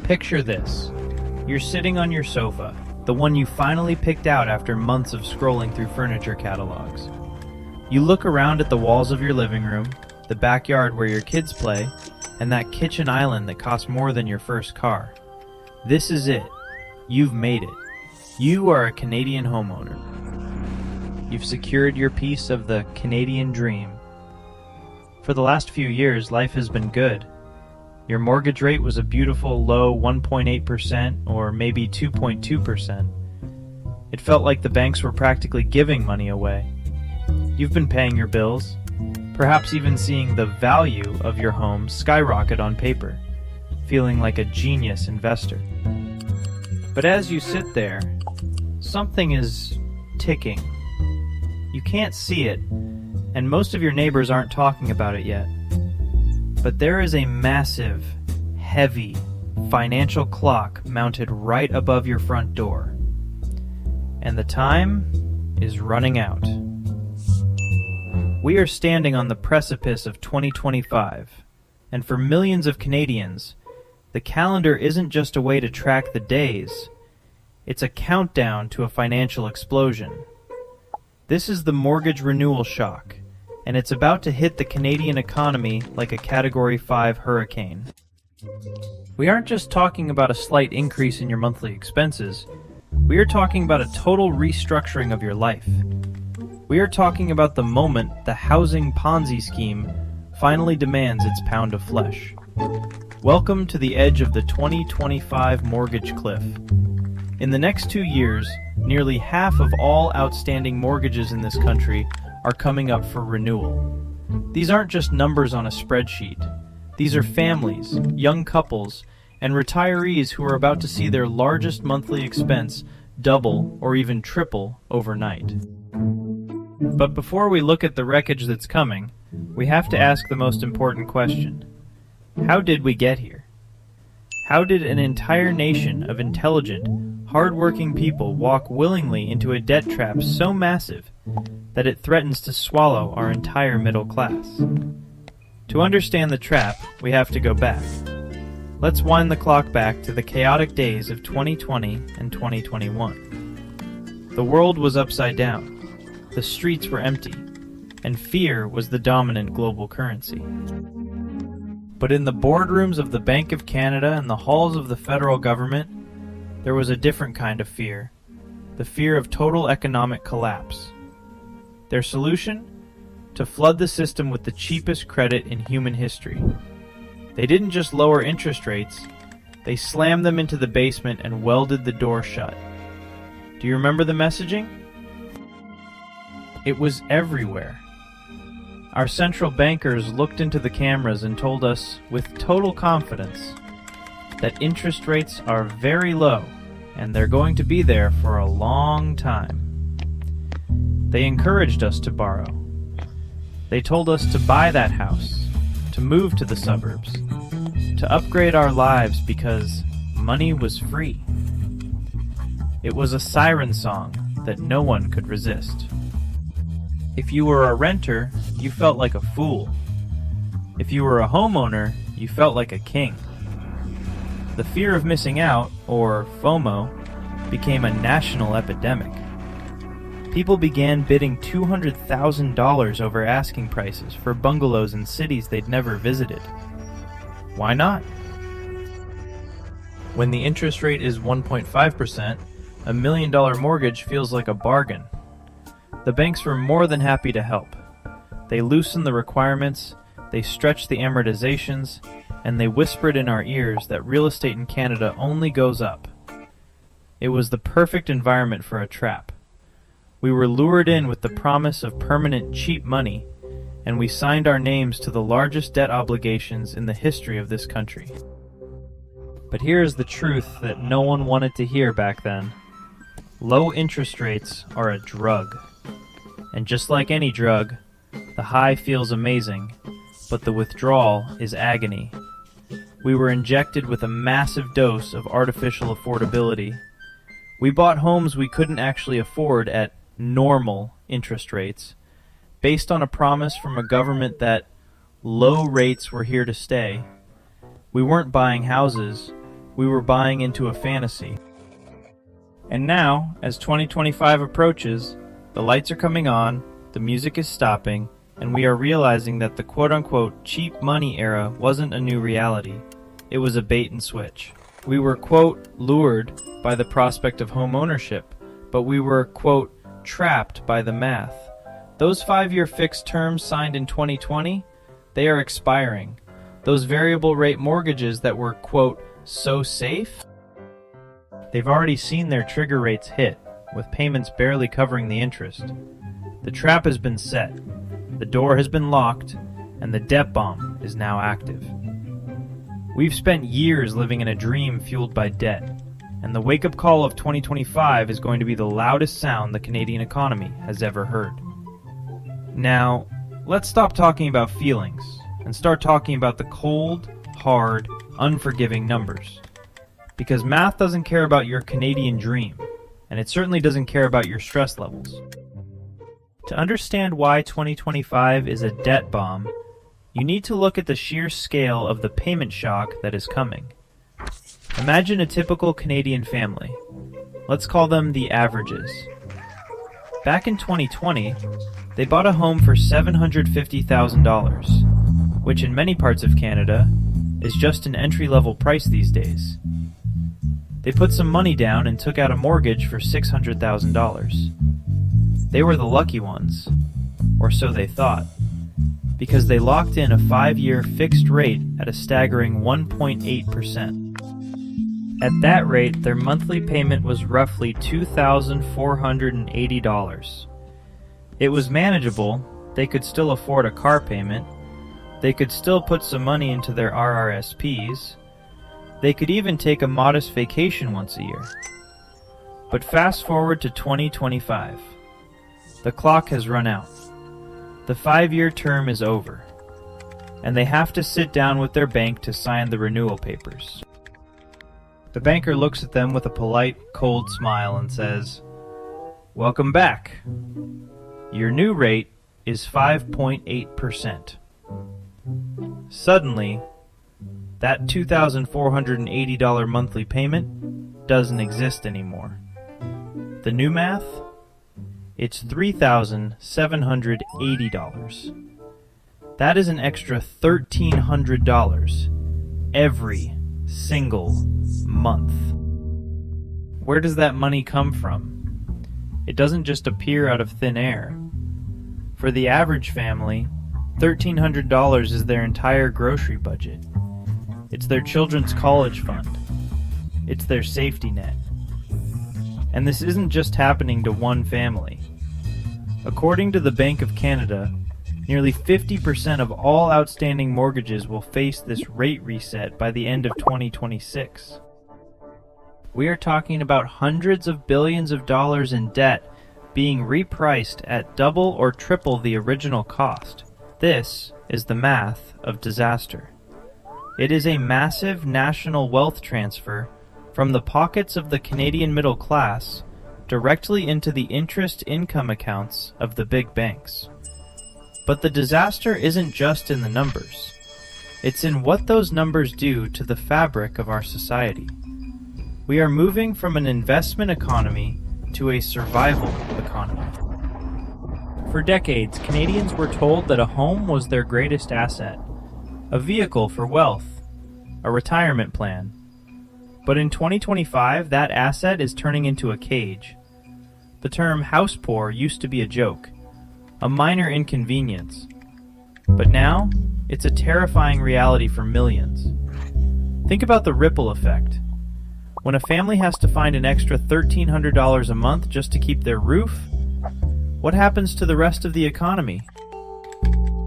Picture this. You're sitting on your sofa, the one you finally picked out after months of scrolling through furniture catalogs. You look around at the walls of your living room, the backyard where your kids play, and that kitchen island that costs more than your first car. This is it. You've made it. You are a Canadian homeowner. You've secured your piece of the Canadian dream. For the last few years, life has been good. Your mortgage rate was a beautiful low 1.8% or maybe 2.2%. It felt like the banks were practically giving money away. You've been paying your bills, perhaps even seeing the value of your home skyrocket on paper, feeling like a genius investor. But as you sit there, something is ticking. You can't see it, and most of your neighbors aren't talking about it yet. But there is a massive, heavy, financial clock mounted right above your front door. And the time is running out. We are standing on the precipice of 2025, and for millions of Canadians, the calendar isn't just a way to track the days, it's a countdown to a financial explosion. This is the mortgage renewal shock, and it's about to hit the Canadian economy like a Category 5 hurricane. We aren't just talking about a slight increase in your monthly expenses, we are talking about a total restructuring of your life. We are talking about the moment the housing Ponzi scheme finally demands its pound of flesh. Welcome to the edge of the 2025 mortgage cliff. In the next 2 years, nearly half of all outstanding mortgages in this country are coming up for renewal. These aren't just numbers on a spreadsheet. These are families, young couples, and retirees who are about to see their largest monthly expense double or even triple overnight. But before we look at the wreckage that's coming, we have to ask the most important question. How did we get here? How did an entire nation of intelligent, hard-working people walk willingly into a debt trap so massive that it threatens to swallow our entire middle class? To understand the trap, we have to go back. Let's wind the clock back to the chaotic days of 2020 and 2021. The world was upside down. The streets were empty, and fear was the dominant global currency. But in the boardrooms of the Bank of Canada and the halls of the federal government, there was a different kind of fear, the fear of total economic collapse. Their solution? To flood the system with the cheapest credit in human history. They didn't just lower interest rates, they slammed them into the basement and welded the door shut. Do you remember the messaging? It was everywhere. Our central bankers looked into the cameras and told us with total confidence that interest rates are very low and they're going to be there for a long time. They encouraged us to borrow. They told us to buy that house, to move to the suburbs, to upgrade our lives because money was free. It was a siren song that no one could resist. If you were a renter, you felt like a fool. If you were a homeowner, you felt like a king. The fear of missing out, or FOMO, became a national epidemic. People began bidding $200,000 over asking prices for bungalows in cities they'd never visited. Why not? When the interest rate is 1.5%, a $1 million mortgage feels like a bargain. The banks were more than happy to help. They loosened the requirements, they stretched the amortizations, and they whispered in our ears that real estate in Canada only goes up. It was the perfect environment for a trap. We were lured in with the promise of permanent cheap money, and we signed our names to the largest debt obligations in the history of this country. But here is the truth that no one wanted to hear back then. Low interest rates are a drug. And just like any drug, the high feels amazing, but the withdrawal is agony. We were injected with a massive dose of artificial affordability. We bought homes we couldn't actually afford at normal interest rates, based on a promise from a government that low rates were here to stay. We weren't buying houses, we were buying into a fantasy. And now, as 2025 approaches, the lights are coming on, the music is stopping, and we are realizing that the quote-unquote cheap money era wasn't a new reality. It was a bait and switch. We were, quote, lured by the prospect of home ownership, but we were, quote, trapped by the math. Those 5-year fixed terms signed in 2020, they are expiring. Those variable rate mortgages that were, quote, so safe, they've already seen their trigger rates hit, with payments barely covering the interest. The trap has been set, the door has been locked, and the debt bomb is now active. We've spent years living in a dream fueled by debt, and the wake-up call of 2025 is going to be the loudest sound the Canadian economy has ever heard. Now, let's stop talking about feelings and start talking about the cold, hard, unforgiving numbers. Because math doesn't care about your Canadian dream, and it certainly doesn't care about your stress levels. To understand why 2025 is a debt bomb, you need to look at the sheer scale of the payment shock that is coming. Imagine a typical Canadian family. Let's call them the averages. Back in 2020, they bought a home for $750,000, which in many parts of Canada is just an entry-level price these days. They put some money down and took out a mortgage for $600,000. They were the lucky ones, or so they thought, because they locked in a 5-year fixed rate at a staggering 1.8%. At that rate, their monthly payment was roughly $2,480. It was manageable, they could still afford a car payment, they could still put some money into their RRSPs, they could even take a modest vacation once a year. But fast forward to 2025. The clock has run out. The 5-year term is over, and they have to sit down with their bank to sign the renewal papers. The banker looks at them with a polite, cold smile and says, "Welcome back. Your new rate is 5.8%. Suddenly, that $2,480 monthly payment doesn't exist anymore. The new math? It's $3,780. That is an extra $1,300 every single month. Where does that money come from? It doesn't just appear out of thin air. For the average family, $1,300 is their entire grocery budget. It's their children's college fund. It's their safety net. And this isn't just happening to one family. According to the Bank of Canada, nearly 50% of all outstanding mortgages will face this rate reset by the end of 2026. We are talking about hundreds of billions of dollars in debt being repriced at double or triple the original cost. This is the math of disaster. It is a massive national wealth transfer from the pockets of the Canadian middle class directly into the interest income accounts of the big banks. But the disaster isn't just in the numbers. It's in what those numbers do to the fabric of our society. We are moving from an investment economy to a survival economy. For decades, Canadians were told that a home was their greatest asset, a vehicle for wealth, a retirement plan. But in 2025, that asset is turning into a cage. The term house poor used to be a joke, a minor inconvenience. But now, it's a terrifying reality for millions. Think about the ripple effect. When a family has to find an extra $1,300 a month just to keep their roof, what happens to the rest of the economy?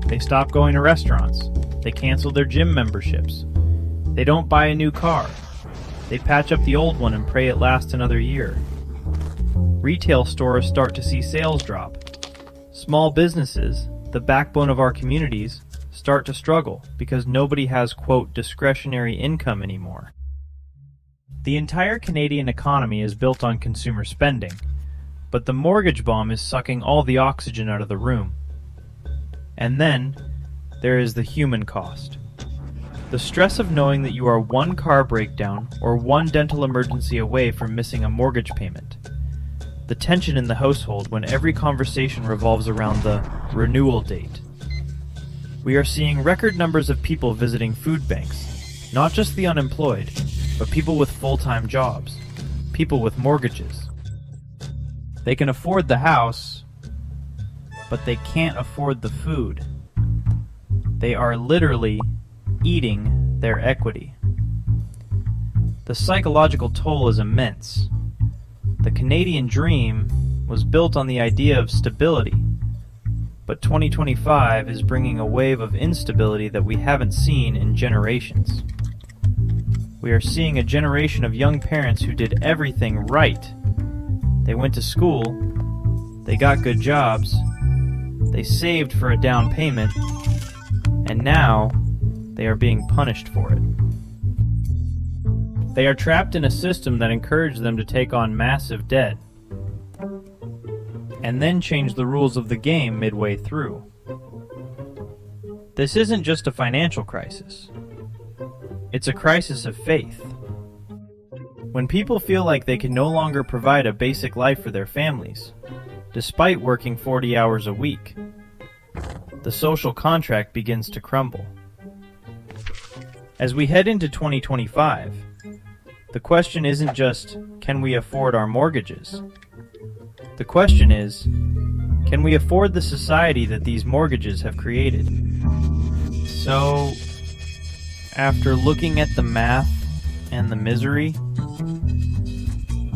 They stop going to restaurants. They cancel their gym memberships. They don't buy a new car. They patch up the old one and pray it lasts another year. Retail stores start to see sales drop. Small businesses, the backbone of our communities, start to struggle because nobody has, quote, discretionary income anymore. The entire Canadian economy is built on consumer spending, but the mortgage bomb is sucking all the oxygen out of the room. And then, there is the human cost. The stress of knowing that you are one car breakdown or one dental emergency away from missing a mortgage payment. The tension in the household when every conversation revolves around the renewal date. We are seeing record numbers of people visiting food banks, not just the unemployed, but people with full-time jobs, people with mortgages. They can afford the house, but they can't afford the food. They are literally eating their equity. The psychological toll is immense. The Canadian dream was built on the idea of stability, but 2025 is bringing a wave of instability that we haven't seen in generations. We are seeing a generation of young parents who did everything right. They went to school, they got good jobs, they saved for a down payment, and now they are being punished for it. They are trapped in a system that encouraged them to take on massive debt, and then change the rules of the game midway through. This isn't just a financial crisis. It's a crisis of faith. When people feel like they can no longer provide a basic life for their families, despite working 40 hours a week, the social contract begins to crumble. As we head into 2025, the question isn't just, can we afford our mortgages? The question is, can we afford the society that these mortgages have created? So, after looking at the math and the misery,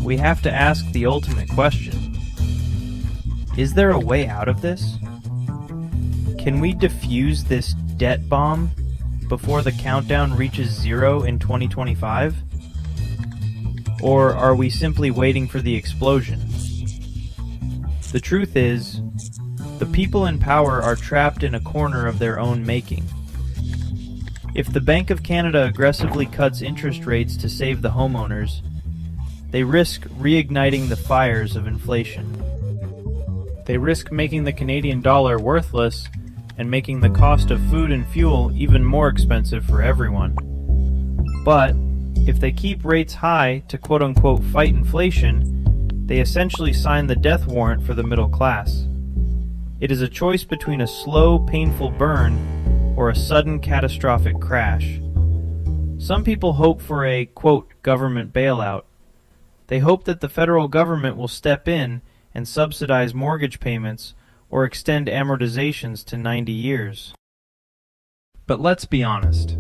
we have to ask the ultimate question. Is there a way out of this? Can we defuse this debt bomb before the countdown reaches 0 in 2025? Or are we simply waiting for the explosion? The truth is, the people in power are trapped in a corner of their own making. If the Bank of Canada aggressively cuts interest rates to save the homeowners, they risk reigniting the fires of inflation. They risk making the Canadian dollar worthless and making the cost of food and fuel even more expensive for everyone. But if they keep rates high to quote-unquote fight inflation, they essentially sign the death warrant for the middle class. It is a choice between a slow, painful burn or a sudden catastrophic crash. Some people hope for a, quote, government bailout. They hope that the federal government will step in and subsidize mortgage payments or extend amortizations to 90 years. But let's be honest,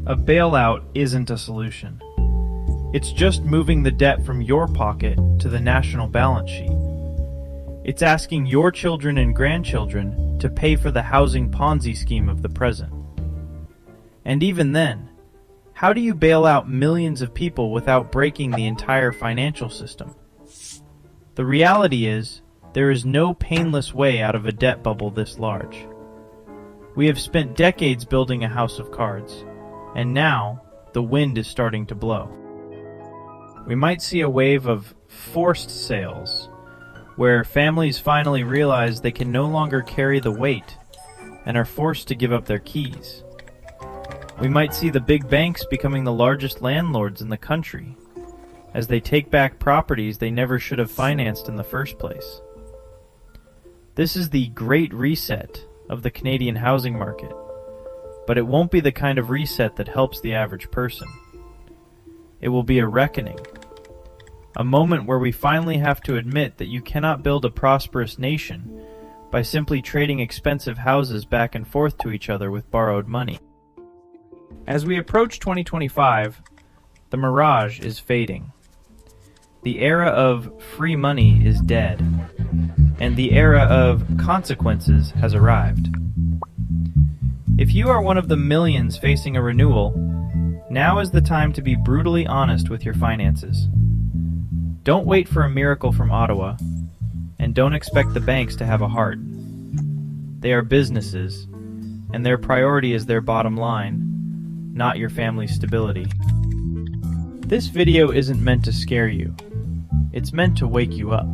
a bailout isn't a solution. It's just moving the debt from your pocket to the national balance sheet. It's asking your children and grandchildren to pay for the housing Ponzi scheme of the present. And even then, how do you bail out millions of people without breaking the entire financial system? The reality is, there is no painless way out of a debt bubble this large. We have spent decades building a house of cards, and now the wind is starting to blow. We might see a wave of forced sales, where families finally realize they can no longer carry the weight and are forced to give up their keys. We might see the big banks becoming the largest landlords in the country, as they take back properties they never should have financed in the first place. This is the great reset of the Canadian housing market, but it won't be the kind of reset that helps the average person. It will be a reckoning, a moment where we finally have to admit that you cannot build a prosperous nation by simply trading expensive houses back and forth to each other with borrowed money. As we approach 2025, the mirage is fading. The era of free money is dead, and the era of consequences has arrived. If you are one of the millions facing a renewal, now is the time to be brutally honest with your finances. Don't wait for a miracle from Ottawa, and don't expect the banks to have a heart. They are businesses, and their priority is their bottom line, not your family's stability. This video isn't meant to scare you. It's meant to wake you up.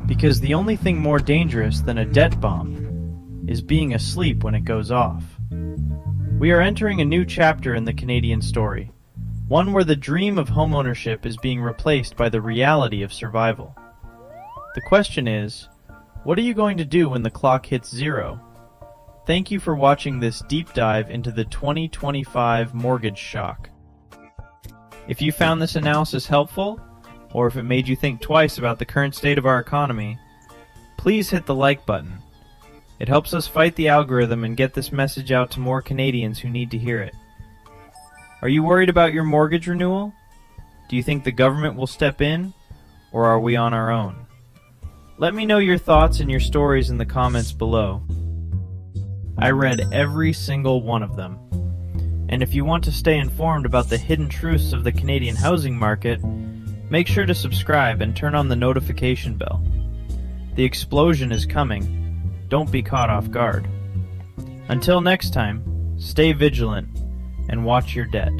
Because the only thing more dangerous than a debt bomb is being asleep when it goes off. We are entering a new chapter in the Canadian story, one where the dream of homeownership is being replaced by the reality of survival. The question is, what are you going to do when the clock hits zero? Thank you for watching this deep dive into the 2025 mortgage shock. If you found this analysis helpful, or if it made you think twice about the current state of our economy, please hit the like button. It helps us fight the algorithm and get this message out to more Canadians who need to hear it. Are you worried about your mortgage renewal? Do you think the government will step in, or are we on our own? Let me know your thoughts and your stories in the comments below. I read every single one of them. And if you want to stay informed about the hidden truths of the Canadian housing market, make sure to subscribe and turn on the notification bell. The explosion is coming. Don't be caught off guard. Until next time, stay vigilant and watch your debt.